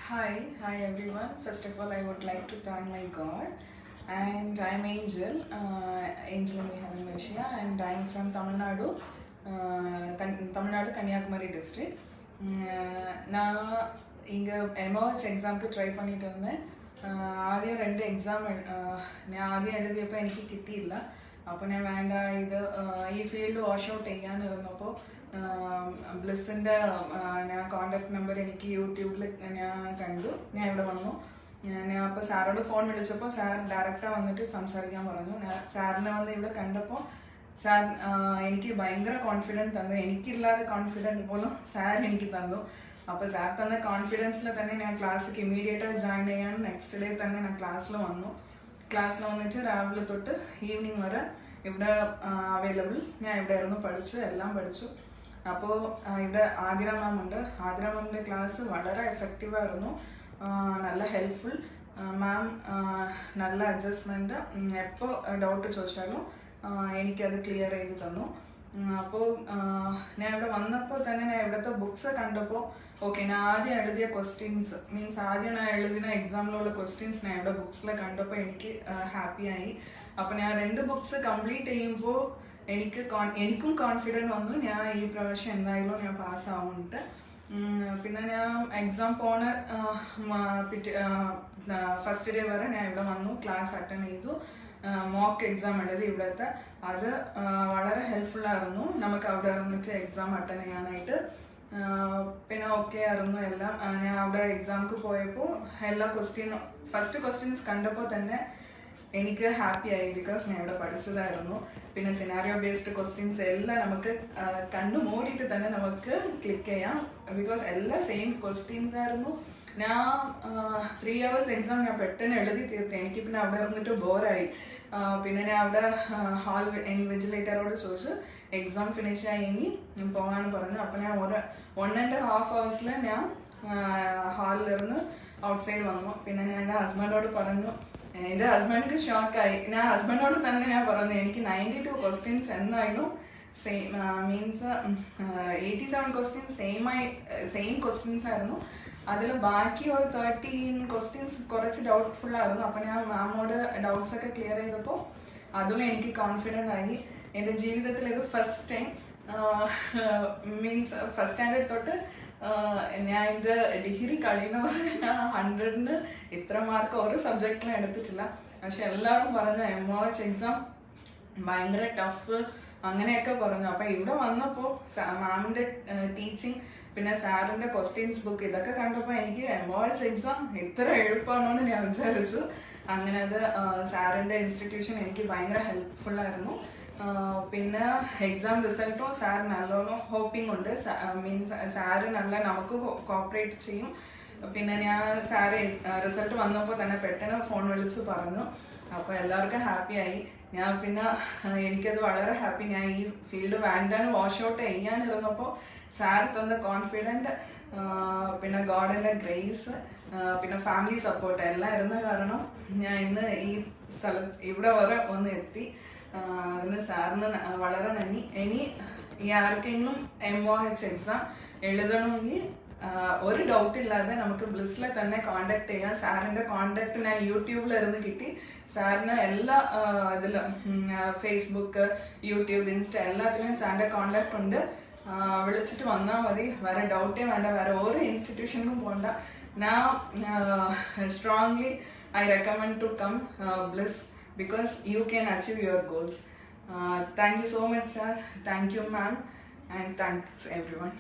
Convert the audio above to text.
Hi everyone. First of all, I would like to thank my God. And I'm Angel, Angel in Heaven Malaysia, and I'm from Tamil Nadu, Tamil Nadu, Kanyakumari district. நான் இங்கே MOH எக்ஸாமுக்கு try பண்ணிட்டு இருந்தேன். ആദ്യം 2 exam ഞാൻ ആദ്യം എഴുതിയപ്പോൾ എനിക്ക് കിട്ടിയില്ല. അപ്പോൾ ഞാൻ വേണ്ട ഇത് ഈ ഫീൽഡ് വാഷ് ഔട്ട് ചെയ്യാനിരുന്നപ്പോൾ ബ്ലിസ്സിൻ്റെ ഞാൻ കോണ്ടാക്ട് നമ്പർ എനിക്ക് യൂട്യൂബിൽ ഞാൻ കണ്ടു. ഞാൻ ഇവിടെ വന്നു. ഞാൻ അപ്പോൾ സാറോട് ഫോൺ വിളിച്ചപ്പോൾ സാർ ഡയറക്റ്റാണ് വന്നിട്ട് സംസാരിക്കാൻ പറഞ്ഞു. സാറിനെ വന്ന് ഇവിടെ കണ്ടപ്പോൾ സാർ എനിക്ക് ഭയങ്കര കോൺഫിഡൻസ് തന്നു. എനിക്കില്ലാതെ കോൺഫിഡൻറ്റ് പോലും സാർ എനിക്ക് തന്നു. അപ്പോൾ സാർ തന്ന കോൺഫിഡൻസിൽ തന്നെ ഞാൻ ക്ലാസ്സിലേക്ക് ഇമ്മീഡിയറ്റായി ജോയിൻ ചെയ്യാൻ നെക്സ്റ്റ് ഡേ തന്നെ ഞാൻ ക്ലാസ്സിൽ വന്നു. ക്ലാസ്സിൽ വന്നിട്ട് രാവിലെ തൊട്ട് ഈവനിങ് വരെ ഇവിടെ അവൈലബിൾ. ഞാൻ ഇവിടെ ആയിരുന്നു എല്ലാം പഠിച്ചു. അപ്പോൾ ഇവിടെ ആതിര മാം ഉണ്ട്. ആതിര മാമിൻ്റെ ക്ലാസ് വളരെ എഫക്റ്റീവായിരുന്നു, നല്ല ഹെൽപ്ഫുൾ. മാം നല്ല അഡ്ജസ്റ്റ്മെൻറ്റ്, എപ്പോൾ ഡൗട്ട് ചോദിച്ചാലും എനിക്കത് ക്ലിയർ ചെയ്ത് തന്നു. അപ്പോൾ ഞാൻ ഇവിടെ വന്നപ്പോൾ തന്നെ ഞാൻ ഇവിടുത്തെ ബുക്സ് കണ്ടപ്പോൾ ഓക്കെ, ഞാൻ ആദ്യം എഴുതിയ ക്വസ്റ്റ്യൻസ് ആദ്യം ഞാൻ എഴുതുന്ന എക്സാമിലുള്ള ക്വസ്റ്റ്യൻസ് ഞാൻ ഇവിടെ ബുക്സിൽ കണ്ടപ്പോൾ എനിക്ക് ഹാപ്പിയായി. അപ്പോൾ ഞാൻ 2 ബുക്സ് കംപ്ലീറ്റ് ചെയ്യുമ്പോൾ എനിക്കും കോൺഫിഡൻറ്റ് വന്നു, ഞാൻ ഈ പ്രാവശ്യം എന്തായാലും ഞാൻ പാസ്സാവുന്നുണ്ട്. പിന്നെ ഞാൻ എക്സാം പോണ ഫസ്റ്റ് ഡേ വരെ ഞാൻ ഇവിടെ വന്നു, ക്ലാസ് അറ്റൻഡ് ചെയ്തു, മോക്ക് എക്സാം എഴുതി ഇവിടുത്തെ. അത് വളരെ ഹെൽപ്ഫുള്ളായിരുന്നു നമുക്ക് അവിടെ ഇരുന്നിട്ട് എക്സാം അറ്റൻഡ് ചെയ്യാനായിട്ട്. പിന്നെ ഓക്കെ ആയിരുന്നു എല്ലാം. ഞാൻ അവിടെ എക്സാമിക്ക് പോയപ്പോൾ എല്ലാ ഫസ്റ്റ് ക്വസ്റ്റ്യൻസ് കണ്ടപ്പോൾ തന്നെ എനിക്ക് ഹാപ്പി ആയി, ബിക്കോസ് ഞാൻ ഇവിടെ പഠിച്ചതായിരുന്നു. പിന്നെ സിനാരിയോ ബേസ്ഡ് ക്വസ്റ്റ്യൻസ് എല്ലാം നമുക്ക് കണ്ണു മൂടിയിട്ട് തന്നെ നമുക്ക് ക്ലിക്ക് ചെയ്യാം, ബിക്കോസ് എല്ലാം സെയിം ക്വസ്റ്റ്യൻസ് ആയിരുന്നു. ഞാൻ 3 hours എക്സാം ഞാൻ പെട്ടെന്ന് എഴുതി തീർത്ത്. എനിക്ക് പിന്നെ അവിടെ ഇരുന്നിട്ട് ബോറായി. പിന്നെ ഞാൻ അവിടെ ഹാൾ ഇൻവിജിലേറ്ററോട് ചോദിച്ചു എക്സാം ഫിനിഷ് ആയി ഇനി പോകാൻ പറഞ്ഞു. അപ്പോൾ ഞാൻ 1.5 hours ഞാൻ ഹാളിലിരുന്ന് ഔട്ട്സൈഡ് വന്നു. പിന്നെ ഞാൻ എൻ്റെ ഹസ്ബൻഡോട് പറഞ്ഞു. എൻ്റെ ഹസ്ബൻഡിക്ക് ഷോക്കായി. ഞാൻ ഹസ്ബൻഡോട് തന്നെ ഞാൻ പറഞ്ഞു എനിക്ക് 92 ക്വസ്റ്റ്യൻസ് എന്നായിരുന്നു same, means 87 questions same questions ആയിരുന്നു. അതിൽ ബാക്കി ഒരു 13 ക്വസ്റ്റ്യൻസ് കുറച്ച് ഡൗട്ട്ഫുൾ ആയിരുന്നു. അപ്പോൾ ഞാൻ മാമോട് ഡൗട്ട്സ് ഒക്കെ ക്ലിയർ ചെയ്തപ്പോൾ അതും എനിക്ക് കോൺഫിഡൻ്റ് ആയി. എൻ്റെ ജീവിതത്തിൽ ഇത് first time, means first standard തൊട്ട് ഞാൻ ഇത് ഡിഗ്രി കഴിയുന്ന പറഞ്ഞാൽ 100-ന് ഇത്ര മാർക്ക് ഒരു സബ്ജക്റ്റിലും എടുത്തിട്ടില്ല. പക്ഷെ എല്ലാവരും പറഞ്ഞു എംഒഎച്ച് എക്സാം ഭയങ്കര ടഫ് അങ്ങനെയൊക്കെ പറഞ്ഞു. അപ്പം ഇവിടെ വന്നപ്പോൾ മാമിൻ്റെ ടീച്ചിങ് പിന്നെ സാറിൻ്റെ ക്വസ്റ്റ്യൻസ് ബുക്ക് ഇതൊക്കെ കണ്ടപ്പോൾ എനിക്ക് എംഒഎച്ച് എക്സാം ഇത്ര എളുപ്പമാണോന്ന് ഞാൻ വിചാരിച്ചു. അങ്ങനെ അത് സാറിൻ്റെ ഇൻസ്റ്റിറ്റ്യൂഷൻ എനിക്ക് ഭയങ്കര ഹെൽപ്ഫുള്ളായിരുന്നു. പിന്നെ എക്സാം റിസൾട്ടും സാർ നല്ലോണം ഹോപ്പിംഗ് ഉണ്ട്, മീൻസ് സാറ് നല്ല നമുക്ക് കോപ്പറേറ്റ് ചെയ്യും. പിന്നെ ഞാൻ സാറ് റിസൾട്ട് വന്നപ്പോൾ തന്നെ പെട്ടെന്ന് ഫോൺ വിളിച്ച് പറഞ്ഞു. അപ്പോൾ എല്ലാവർക്കും ഹാപ്പിയായി. ഞാൻ പിന്നെ എനിക്കത് വളരെ ഹാപ്പി. ഞാൻ ഈ ഫീൽഡ് വേണ്ടാന്ന് വാഷ് ഔട്ട് ചെയ്യാനിരുന്നപ്പോൾ സാർ തന്ന കോൺഫിഡൻറ്റ്, പിന്നെ ഗോഡിൻ്റെ ഗ്രേസ്, പിന്നെ ഫാമിലി സപ്പോർട്ട് എല്ലാം ഇരുന്ന കാരണം ഞാൻ ഇന്ന് ഈ ഇവിടെ വരെ ഒന്ന് എത്തി. അതിന് സാറിന് വളരെ നന്ദി. ഇനി ഈ ആർക്കെങ്കിലും എംഒഎച്ച് എക്സാം എഴുതണമെങ്കിൽ ഒരു ഡൗട്ട് ഇല്ലാതെ നമുക്ക് ബ്ലിസ്സിൽ തന്നെ കോണ്ടാക്ട് ചെയ്യാം. സാറിൻ്റെ കോണ്ടാക്ട് ഞാൻ യൂട്യൂബിലിരുന്ന് കിട്ടി. സാറിന് എല്ലാ ഇതിലും ഫേസ്ബുക്ക്, യൂട്യൂബ്, ഇൻസ്റ്റ എല്ലാത്തിലും സാറിൻ്റെ കോണ്ടാക്ട് ഉണ്ട്. വിളിച്ചിട്ട് വന്നാൽ മതി. വേറെ ഡൗട്ടേ വേണ്ട, വേറെ ഒരു ഇൻസ്റ്റിറ്റ്യൂഷനും പോകണ്ട. ഞാൻ strongly I recommend to come Bliss because you can achieve your goals. Thank you so much, sir. Thank you, ma'am, and thanks everyone.